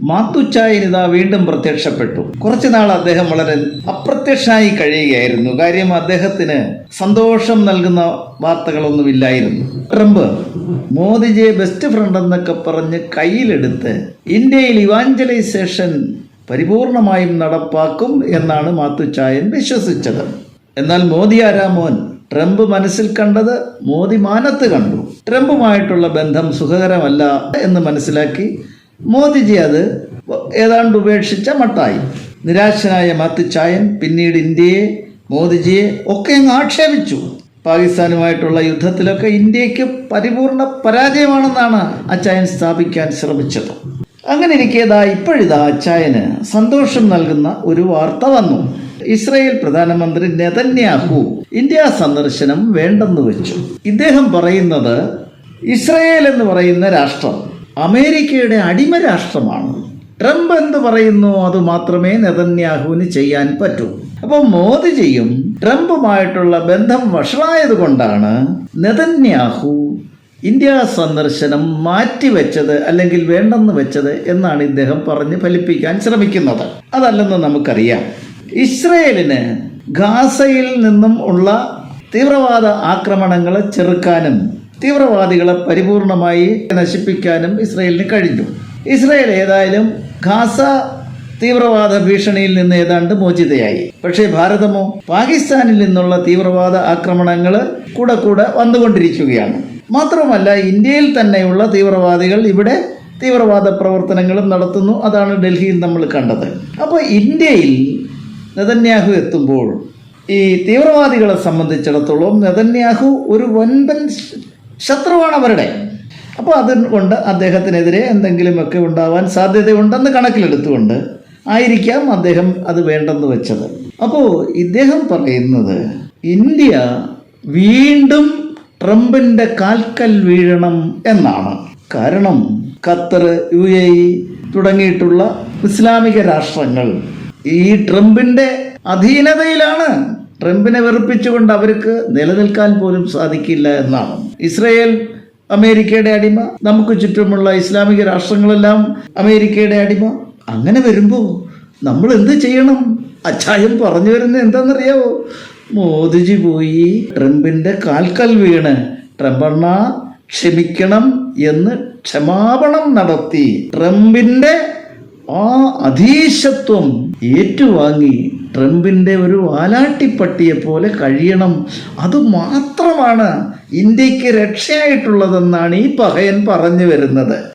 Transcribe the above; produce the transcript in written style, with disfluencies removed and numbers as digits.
മാത്തുച്ചായൻ ഇതാ വീണ്ടും പ്രത്യക്ഷപ്പെട്ടു. കുറച്ചുനാൾ അദ്ദേഹം വളരെ അപ്രത്യക്ഷനായി കഴിയുകയായിരുന്നു. കാര്യം അദ്ദേഹത്തിന് സന്തോഷം നൽകുന്ന വാർത്തകളൊന്നുമില്ലായിരുന്നു. ട്രംപ് മോദിജിയെ ബെസ്റ്റ് ഫ്രണ്ട് എന്നൊക്കെ പറഞ്ഞ് കയ്യിലെടുത്ത് ഇന്ത്യയിൽ ഇവാഞ്ചലൈസേഷൻ പരിപൂർണമായും നടപ്പാക്കും എന്നാണ് മാത്തുച്ചായൻ വിശ്വസിച്ചത്. എന്നാൽ മോദി ആരാമോൻ ട്രംപ് മനസ്സിൽ കണ്ടത് മോദി മാനത്ത് കണ്ടു. ട്രംപുമായിട്ടുള്ള ബന്ധം സുഖകരമല്ല എന്ന് മനസ്സിലാക്കി മോദിജി അത് ഏതാണ്ട് ഉപേക്ഷിച്ച മട്ടായി. നിരാശനായ മാത്തുച്ചായൻ പിന്നീട് ഇന്ത്യയെ, മോദിജിയെ ഒക്കെ അങ്ങ് ആക്ഷേപിച്ചു. പാകിസ്ഥാനുമായിട്ടുള്ള യുദ്ധത്തിലൊക്കെ ഇന്ത്യക്ക് പരിപൂർണ പരാജയമാണെന്നാണ് അച്ചായൻ സ്ഥാപിക്കാൻ ശ്രമിച്ചത്. അങ്ങനെ ഇരിക്കേതാ ഇപ്പോഴിതാ അച്ചായന് സന്തോഷം നൽകുന്ന ഒരു വാർത്ത വന്നു. ഇസ്രായേൽ പ്രധാനമന്ത്രി നെതന്യാഹു ഇന്ത്യ സന്ദർശനം വേണ്ടെന്ന് വെച്ചു. ഇദ്ദേഹം പറയുന്നത് ഇസ്രായേൽ എന്ന് പറയുന്ന രാഷ്ട്രം അമേരിക്കയുടെ അടിമ രാഷ്ട്രമാണ്. ട്രംപ് എന്ത് പറയുന്നു അത് മാത്രമേ നെതന്യാഹുവിന് ചെയ്യാൻ പറ്റൂ. അപ്പോൾ മോദിജിയും ട്രംപുമായിട്ടുള്ള ബന്ധം വഷളായത് കൊണ്ടാണ് നെതന്യാഹു ഇന്ത്യ സന്ദർശനം മാറ്റിവെച്ചത് അല്ലെങ്കിൽ വേണ്ടെന്ന് വെച്ചത് എന്നാണ് ഇദ്ദേഹം പറഞ്ഞ് ഫലിപ്പിക്കാൻ ശ്രമിക്കുന്നത്. അതല്ലെന്ന് നമുക്കറിയാം. ഇസ്രയേലിന് ഗാസയിൽ നിന്നും ഉള്ള തീവ്രവാദ ആക്രമണങ്ങളെ ചെറുക്കാനും തീവ്രവാദികളെ പരിപൂർണമായി നശിപ്പിക്കാനും ഇസ്രയേലിന് കഴിഞ്ഞു. ഇസ്രയേൽ ഏതായാലും ഗാസ തീവ്രവാദ ഭീഷണിയിൽ നിന്ന് ഏതാണ്ട് മോചിതയായി. പക്ഷേ ഭാരതമോ പാകിസ്ഥാനിൽ നിന്നുള്ള തീവ്രവാദ ആക്രമണങ്ങൾ കൂടെ കൂടെ വന്നുകൊണ്ടിരിക്കുകയാണ്. മാത്രമല്ല ഇന്ത്യയിൽ തന്നെയുള്ള തീവ്രവാദികൾ ഇവിടെ തീവ്രവാദ പ്രവർത്തനങ്ങളും നടത്തുന്നു. അതാണ് ഡൽഹിയിൽ നമ്മൾ കണ്ടത്. അപ്പോൾ ഇന്ത്യയിൽ നെതന്യാഹു എത്തുമ്പോൾ ഈ തീവ്രവാദികളെ സംബന്ധിച്ചിടത്തോളം നെതന്യാഹു ഒരു വൻപൻ ശത്രുവാണ് അവരുടെ. അപ്പോൾ അതുകൊണ്ട് അദ്ദേഹത്തിനെതിരെ എന്തെങ്കിലുമൊക്കെ ഉണ്ടാവാൻ സാധ്യതയുണ്ടെന്ന് കണക്കിലെടുത്തുകൊണ്ട് ആയിരിക്കാം അദ്ദേഹം അത് വേണ്ടെന്ന് വെച്ചത്. അപ്പോൾ ഇദ്ദേഹം പറയുന്നത് ഇന്ത്യ വീണ്ടും ട്രംപിൻ്റെ കാൽക്കൽ വീഴണം എന്നാണ്. കാരണം ഖത്തർ, UAE തുടങ്ങിയിട്ടുള്ള ഇസ്ലാമിക രാഷ്ട്രങ്ങൾ ഈ ട്രംപിൻ്റെ അധീനതയിലാണ്. ട്രംപിനെ വെറുപ്പിച്ചുകൊണ്ട് അവർക്ക് നിലനിൽക്കാൻ പോലും സാധിക്കില്ല എന്നാണ്. ഇസ്രയേൽ അമേരിക്കയുടെ അടിമ, നമുക്ക് ചുറ്റുമുള്ള ഇസ്ലാമിക രാഷ്ട്രങ്ങളെല്ലാം അമേരിക്കയുടെ അടിമ. അങ്ങനെ വരുമ്പോൾ നമ്മൾ എന്ത് ചെയ്യണം? അച്ചായൻ പറഞ്ഞു വരുന്നത് എന്താണെന്നറിയാവോ? മോദിജി പോയി ട്രംപിൻ്റെ കാൽക്കൽ വീണ് ട്രംപണ്ണ ക്ഷമിക്കണം എന്ന് ക്ഷമാപണം നടത്തി ട്രംപിൻ്റെ ആ അധീശത്വം ഏറ്റുവാങ്ങി ട്രംപിൻ്റെ ഒരു വാലാട്ടിപ്പട്ടിയെ പോലെ കഴിയണം. അതുമാത്രമാണ് ഇന്ത്യക്ക് രക്ഷയായിട്ടുള്ളതെന്നാണ് ഈ പഹയൻ പറഞ്ഞു വരുന്നത്.